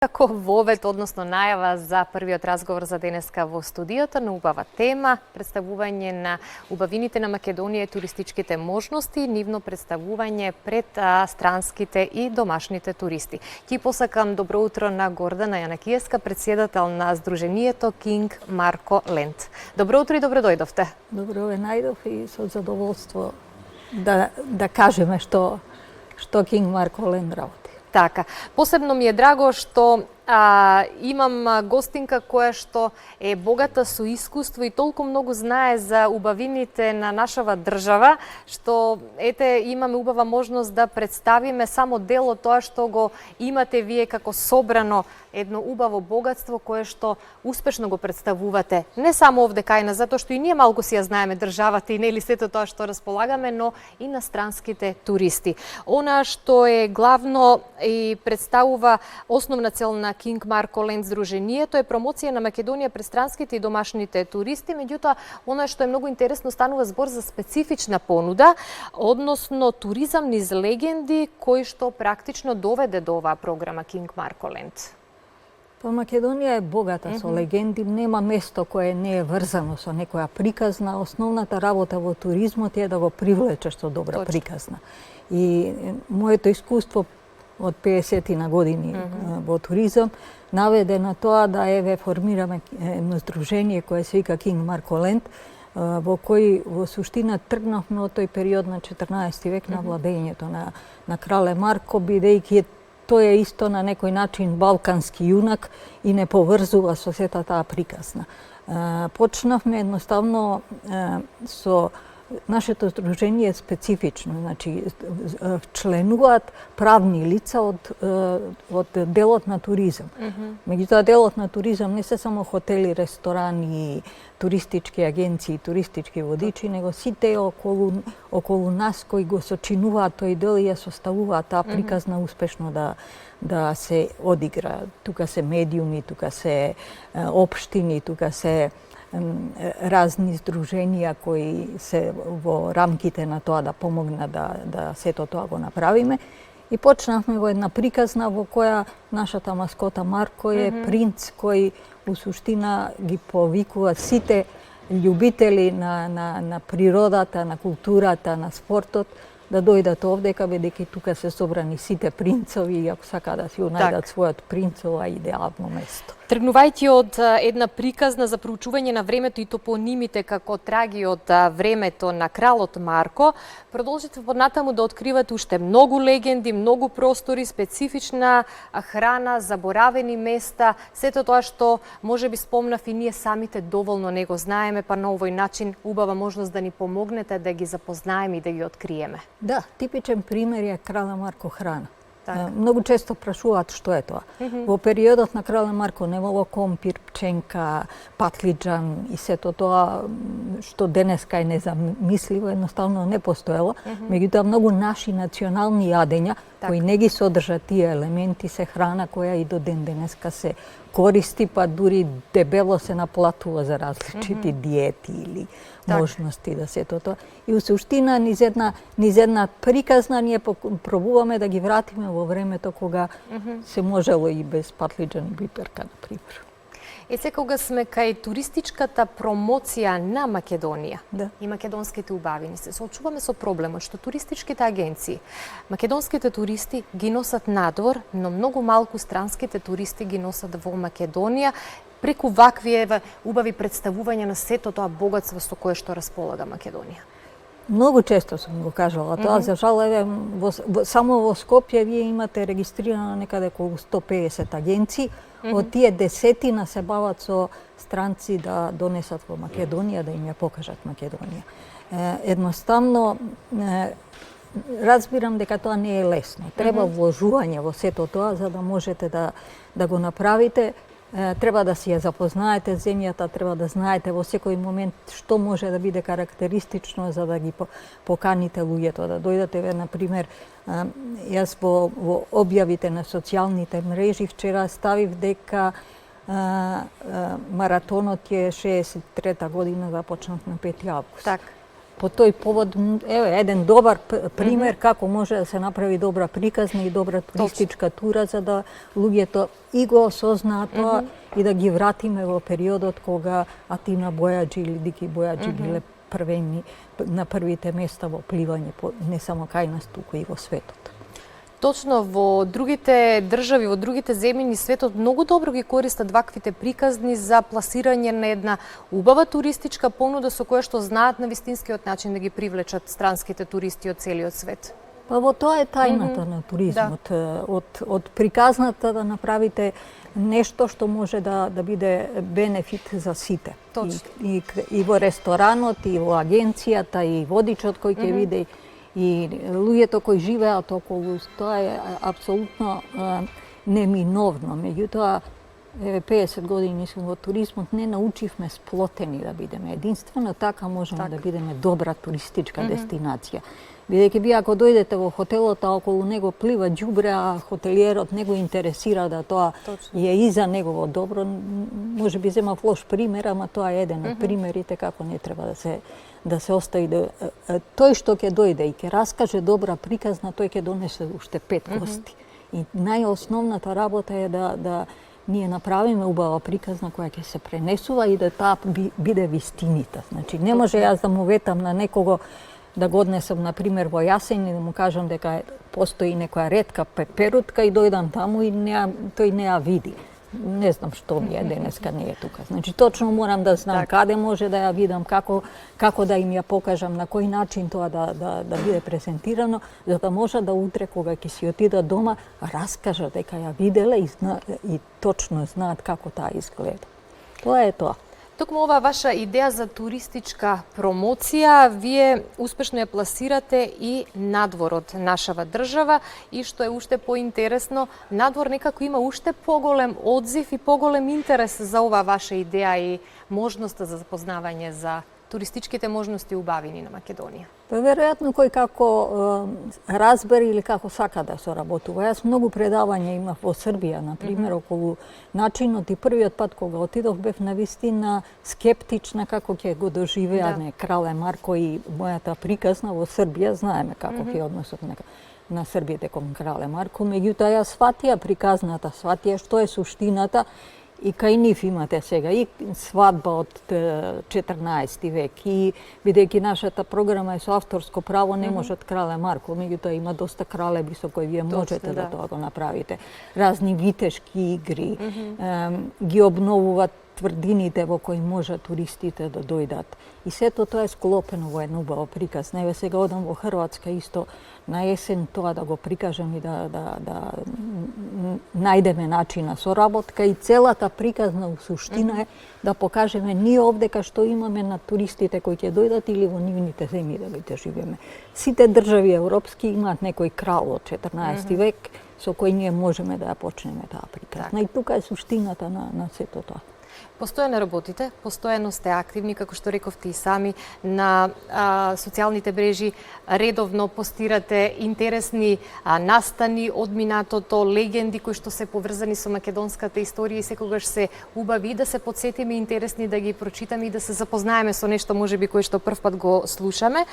Како вовед, односно најава за првиот разговор за денеска во студиото на убава тема, представување на убавините на Македонија и туристичките можности, нивно представување пред странските и домашните туристи. Ќе посакам добро утро на Гордана Јанакиевска, председател на Сдруженијето Кинг Марко Ленд. Добро утро и добро дојдовте. Добро ве најдов и со задоволство да кажеме што Кинг Марко Ленд работи. Така, посебно ми е драго што имам гостинка која што е богата со искуство и толку многу знае за убавините на нашава држава, што имаме убава можност да представиме само дел од тоа што го имате вие како собрано едно убаво богатство кое што успешно го представувате. Не само овде кај нас, затоа што и ние малку си ја знаеме државата и нели сето тоа што располагаме, но и на странските туристи. Она што е главно и представува основна цел на Кинг Марко Ленд Сдруженијето е промоција на Македонија пред странските и домашните туристи, меѓутоа она што е многу интересно станува збор за специфична понуда, односно туризам низ легенди кој што практично доведе до оваа програма Кинг Марко Ленд. Па Македонија е богата со легенди, нема место кое не е врзано со некоја приказна. Основната работа во туризмот е да го привлечеш со добра приказна. И моето искуство од 50 на години во туризам наведе на тоа да формираме едно здружение кое се вика Кинг Марко Ленд, во кој во суштина тргнавме од тој период на 14 век на владењето на крале Марко, бидејќи тој е исто на некој начин балкански јунак и не поврзува со сета таа приказна. Почнавме едноставно со нашето здружение е специфично, значи членуваат правни лица од делот на туризам. Меѓутоа делот на туризам не се само хотели, ресторани, туристички агенции, туристички водичи, него сите околу нас кои го сочинуваат тој дел и ја составуваат таа приказна успешно да се одигра. Тука се медиуми, тука се општини, тука се разни здруженија кои се во рамките на тоа да помогнат да сето тоа го направиме. И почнавме во една приказна во која нашата маскота Марко е принц кој у суштина ги повикува сите љубители на природата, на културата, на спортот да дојдат овдека, бидејќи тука се собрани сите принцови и ако сака да си најдат својот принц, ова е идеално место. Тргнувајќи од една приказна за проучување на времето и топонимите како траги од времето на кралот Марко, продолжите понатаму да откривате уште многу легенди, многу простори, специфична храна, заборавени места, сето тоа што можеби спомнав и ние самите доволно не го знаеме, па на овој начин убава можност да ни помогнете да ги запознаеме и да ги откриеме. Да, типичен пример е крале Марко храна. Многу често прашуваат што е тоа. Во периодот на крале Марко немало компир, пченка, патлиџан и сето тоа што денеска е незамисливо, едноставно не постоело. Меѓутоа многу наши национални јадења кои не ги содржат тие елементи се храна која и до ден денеска се користи, па дури дебело се наплатува за различити диети или можности да сето тоа. И у суштина низ една приказна ние пробуваме да ги вратиме во времето кога се можело и без патлиџан и биперка, например. Кога сме кај туристичката промоција на Македонија и македонските убавини, се соочуваме со проблемот што туристичките агенции, македонските туристи ги носат надвор, но многу малку странските туристи ги носат во Македонија преку вакви убави представувања на сето тоа богатство со кое што располага Македонија. Многу често сум го кажала тоа, за жал само во Скопје вие имате регистрирано некаде околу 150 агенции, од тие десетина се бават со странци да донесат во Македонија, да им ја покажат Македонија. Едноставно, разбирам дека тоа не е лесно. Треба вложување во сето тоа за да можете да го направите. Треба да си ја запознаете земјата, треба да знаете во секој момент што може да биде карактеристично за да ги поканите луѓето да дојдат. Например, јас во објавите на социјалните мрежи вчера ставив дека маратонот е 63-та година, започнат на 5 август. по тој повод, еден добар пример како може да се направи добра приказна и добра туристичка тура, за да луѓето и го осознаат тоа и да ги вратиме во периодот кога Атина Бојаджи или Дики Бојаджи биле првени на првите места во пливање, не само кај нас, туку и во светот. Точно, во другите држави, во другите земји ни светот многу добро ги користат ваквите приказни за пласирање на една убава туристичка понуда со која што знаат на вистинскиот начин да ги привлечат странските туристи од целиот свет. Па во тоа е тајната на туризмот. Од приказната да направите нешто што може да биде бенефит за сите. И во ресторанот, и во агенцијата, и водичот кој ќе биде, и луѓето кои живеат околу, тоа е апсолутно неминовно. Меѓутоа, 50 години сум во туризмот, не научивме сплотени да бидеме. Единствено така можеме да бидеме добра туристичка дестинација. Бидејќи вие ако дојдете во хотелот, а околу него плива џубре, а хотелиерот не го интересира да тоа е и за негово добро, може би земав лош пример, ама тоа е еден од примерите како не треба да се остави тој што ќе дојде и ќе раскаже добра приказна, тој ќе донесе уште 5 гости. И најосновната работа е да ние направиме убава приказна која ќе се пренесува и да таа биде вистинита. Значи не може јас да му ветам на некого да го однесам, например, во Јасен и да му кажам дека постои некоја ретка пеперутка и дојдам таму и тој не ја види. Не знам што ми е денеска, не е тука. Значи, точно морам да знам каде може да ја видам, како да им ја покажам, на кој начин тоа да биде презентирано, за да може да утре, кога ќе си отидат дома, раскажат дека ја виделе и точно знаат како таа изгледа. Тоа е тоа. Токму ова ваша идеја за туристичка промоција, вие успешно ја пласирате и надвор од нашава држава и што е уште поинтересно, надвор некако има уште поголем одзив и поголем интерес за ова ваша идеја и можноста за запознавање за туристичките можности убавини на Македонија. Па веројатно кој како разбери или како сака да соработува. Јас многу предавања имав во Србија, на пример, околу начинот и првиот пат кога отидов бев навистина скептична како ќе го доживеаме Крале Марко и мојата приказна во Србија. Знаеме како ќе односот на Србија кон Крале Марко, меѓутоа ја сватија приказната, сватија што е суштината. И кај нив имате сега и свадба од 14 век и бидејќи нашата програма е со авторско право, не може од Крале Марко, меѓутоа има доста кралеби со кои вие можете да тоа го направите. Разни витешки игри, ги обновуваат тврдините во кои може туристите да дојдат. И сето тоа е склопено во една убава приказна. Еве сега одам во Хрватска исто на есен тоа да го прикажам и да најдеме начин на соработка и целата приказна у суштина е да покажеме ние овдека што имаме на туристите кои ќе дојдат или во нивните земји да ги живееме. Сите држави европски имаат некој крал од 14 век со кој ние можеме да ја почнеме таа приказна. И тука е суштината на сето тоа. Постојано работите, постојано сте активни, како што рековте и сами, на социјалните мрежи, редовно постирате интересни настани од минатото, легенди кои што се поврзани со македонската историја и секогаш се убави да се подсетиме интересни да ги прочитаме и да се запознаеме со нешто можеби кој што првпат го слушаме.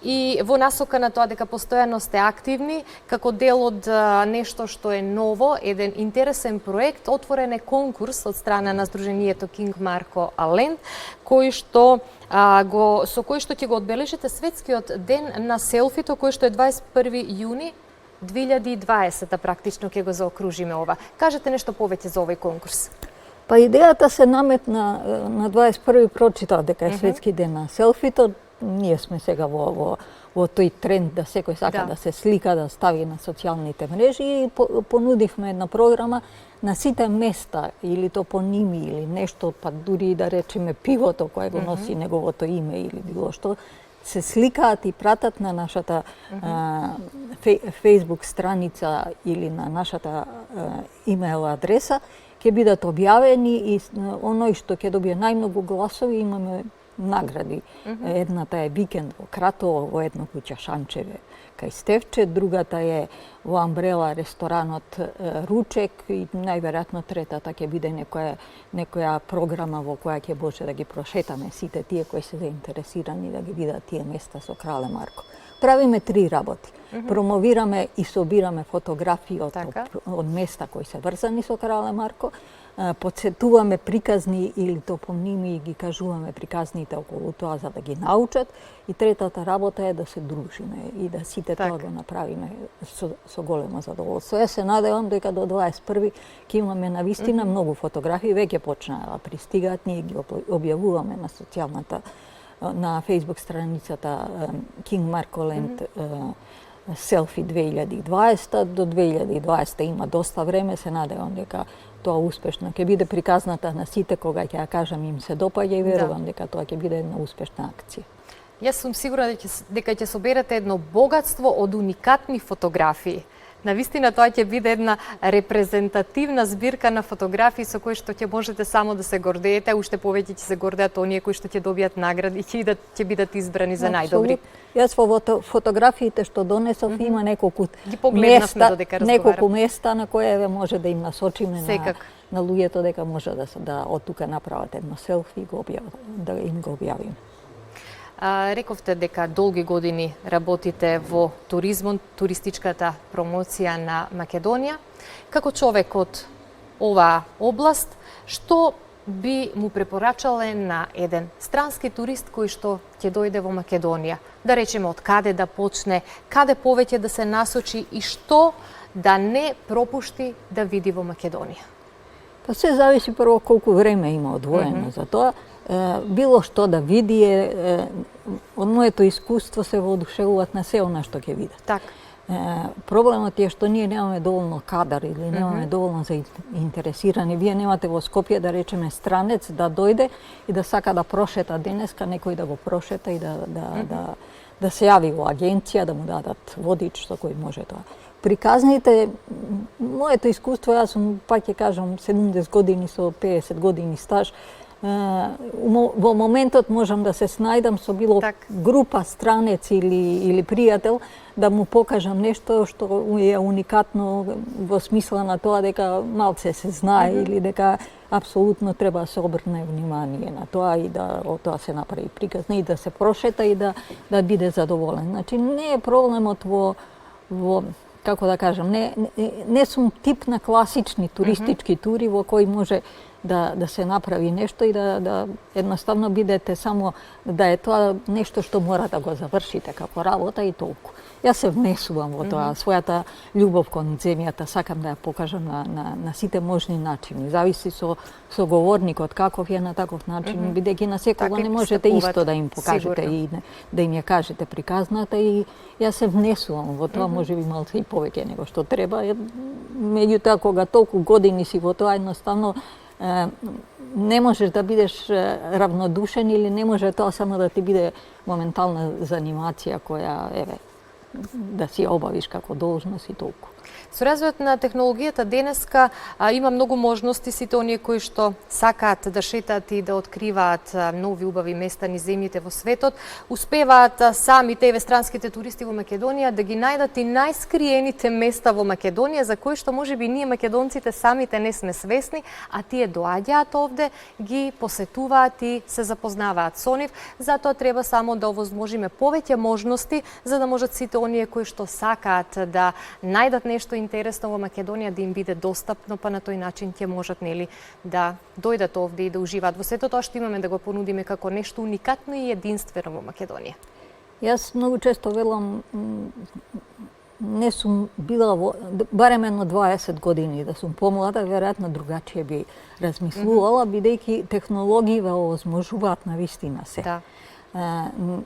И во насока на тоа дека постојано сте активни, како дел од нешто што е ново, еден интересен проект, отворен е конкурс од страна на Сдруженијето Кинг Марко Аленд, со кој што ќе го одбележите светскиот ден на селфито, кој што е 21 јуни 2020, практично ќе го заокружиме ова. Кажете нешто повеќе за овој конкурс. Па идејата се наметна на 21 прочитав дека е светски ден на селфито. Ние сме сега во тој тренд да секој сака да се слика, да стави на социјалните мрежи и понудивме една програма на сите места, или топоними, или нешто, па дури да речеме пивото кое го носи неговото име или било што, се сликаат и пратат на нашата Facebook страница или на нашата имейл адреса, ќе бидат објавени и оној што ќе добие најмногу гласови, имаме награди. Едната е викенд во Кратово, во едно куќа Шанчеве кај Стевче, другата е во Амбрела ресторанот Ручек и најверојатно третата ќе биде некоја програма во која ќе може да ги прошетаме сите тие кои се заинтересирани да ги видат тие места со Крале Марко. Правиме 3 работи. Промовираме и собираме фотографии од места кои се врзани со Крале Марко, подсетуваме приказни или топоними и ги кажуваме приказните околу тоа за да ги научат, и третата работа е да се дружиме и да сите тоа го направиме со големо задоволство. Јас се надевам дека до 21 ќе имаме навистина многу фотографии, веќе почнаа да пристигаат, ние ги објавуваме на социјалната, на Facebook страницата King Marco Land Селфи 2020. До 2020 има доста време, се надевам дека тоа успешно ќе биде приказната на сите кога ќе ја кажам им се допаѓа и верувам дека тоа ќе биде една успешна акција. Јас сум сигурна дека ќе соберете едно богатство од уникатни фотографии. Навистина тоа ќе биде една репрезентативна збирка на фотографии со кои што ќе можете само да се гордеете, а уште повеќе ќе се гордеат оние кои што ќе добијат награди и ќе бидат избрани за најдобри. Јас во фотографиите што донесов има неколку места на кои може да им насочиме на луѓето дека може да од тука направат едно селфи и да им го објавиме. Рековте дека долги години работите во туризмот, туристичката промоција на Македонија. Како човек од оваа област, што би му препорачале на еден странски турист кој што ќе дојде во Македонија? Да речеме од каде да почне, каде повеќе да се насочи и што да не пропушти да види во Македонија? Па се зависи прво колку време има одвоено за тоа. Било што да види од моето искуство се воодушевуваат на се она што ќе видат. Така. Проблемот е што ние немаме доволно кадар или немаме доволно заинтересирани. Вие немате во Скопје, да речеме, странец да дојде и да сака да прошета денеска, некој да го прошета и да се јави во агенција, да му дадат водич со кој може тоа. Приказните, моето искуство, јас сум, пак ќе кажам, 70 години со 50 години стаж, во моментот можам да се снајдам со било група странец или пријател да му покажам нешто што е уникатно во смисла на тоа дека малце се знае или дека апсолутно треба да се обрне внимание на тоа и да од тоа се направи приказна и да се прошета и да биде задоволен. Значи не е проблемот во како да кажам, не сум тип на класични туристички тури во кои може да се направи нешто и да едноставно бидете само да е тоа нешто што мора да го завршите како работа и толку. Јас се внесувам во тоа, својата љубов кон земјата, сакам да ја покажам на сите можни начини. Зависи со говорникот каков е на таков начин, бидејќи на секого не можете исто да им покажете и да им ја кажете приказната, и јас се внесувам во тоа, можеби малце и повеќе него што треба. Меѓутоа, кога толку години си во тоа, едноставно не можеш да бидеш равнодушен или не може тоа само да ти биде моментална занимација која да си обавиш како должност и толку. Со развојот на технологијата денеска има многу можности, сите оние кои што сакаат да шетаат и да откриваат нови убави места низ земјите во светот, успеваат самите странските туристи во Македонија да ги најдат и најскриените места во Македонија за кои што можеби ние македонците самите не сме свесни, а тие доаѓаат овде, ги посетуваат и се запознаваат со нив. Затоа треба само да овозможиме повеќе можности за да можат сите оние кои што сакаат да најдат нешто интересно во Македонија да им биде достапно, па на тој начин ќе можат да дојдат овде и да уживаат во сето тоа што имаме да го понудиме како нешто уникатно и единствено во Македонија. Јас многу често велам, не сум била барем едно 20 години да сум помлада, веројатно другачие би размислувала, бидејќи технологии ве овозможуваат навистина се. Да.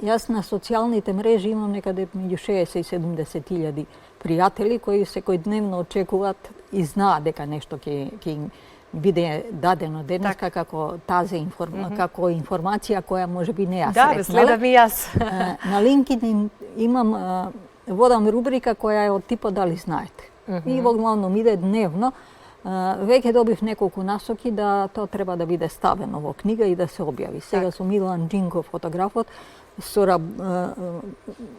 Јас на социјалните мрежи имам некаде меѓу 60 и 70 илјади пријатели кои секојдневно очекуваат и знаат дека нешто ќе им биде дадено денеска како како информација која можеби не ја сретнале. Да, следам и јас. На LinkedIn водам рубрика која е од типот дали знаете. И во главном иде дневно Веќе добив неколку насоки да тоа треба да биде ставено во книга и да се објави. Сега со Милан Джинков, фотографот,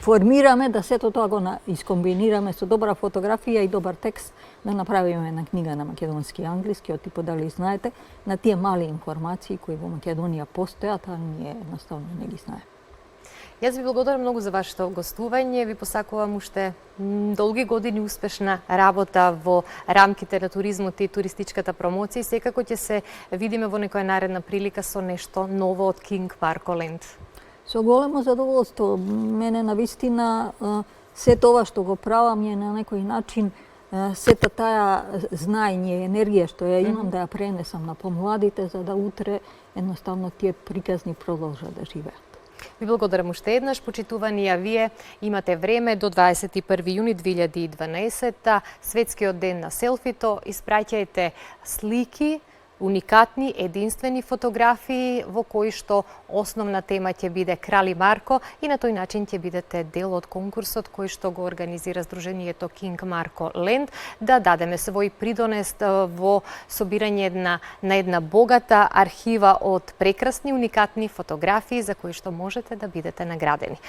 формираме да сето тоа го искомбинираме со добра фотографија и добар текст, да направиме една книга на македонски и англиски, од типот дали знаете, на тие мали информации кои во Македонија постојат, а ние едноставно не ги знаеме. Јас ви благодарам многу за вашето гостување. Ви посакувам уште долги години успешна работа во рамките на туризмот и туристичката промоција. Секако ќе се видиме во некоја наредна прилика со нешто ново од Кинг Марко Ленд. Со големо задоволство. Мене навистина се тоа што го правам е на некој начин сета таа знаење, енергија што ја имам да ја пренесам на помладите, за да утре едноставно тие приказни продолжат да живеат. Ви благодарам уште еднаш, почитувани ја вие. Имате време до 21 јуни 2012, светскиот ден на селфито. Испраќајте слики, уникатни, единствени фотографии во кои што основна тема ќе биде Крали Марко и на тој начин ќе бидете дел од конкурсот кој што го организира Сдруженијето Кинг Марко Ленд, да дадеме свој придонес во собирање на една богата архива од прекрасни, уникатни фотографии за кои што можете да бидете наградени.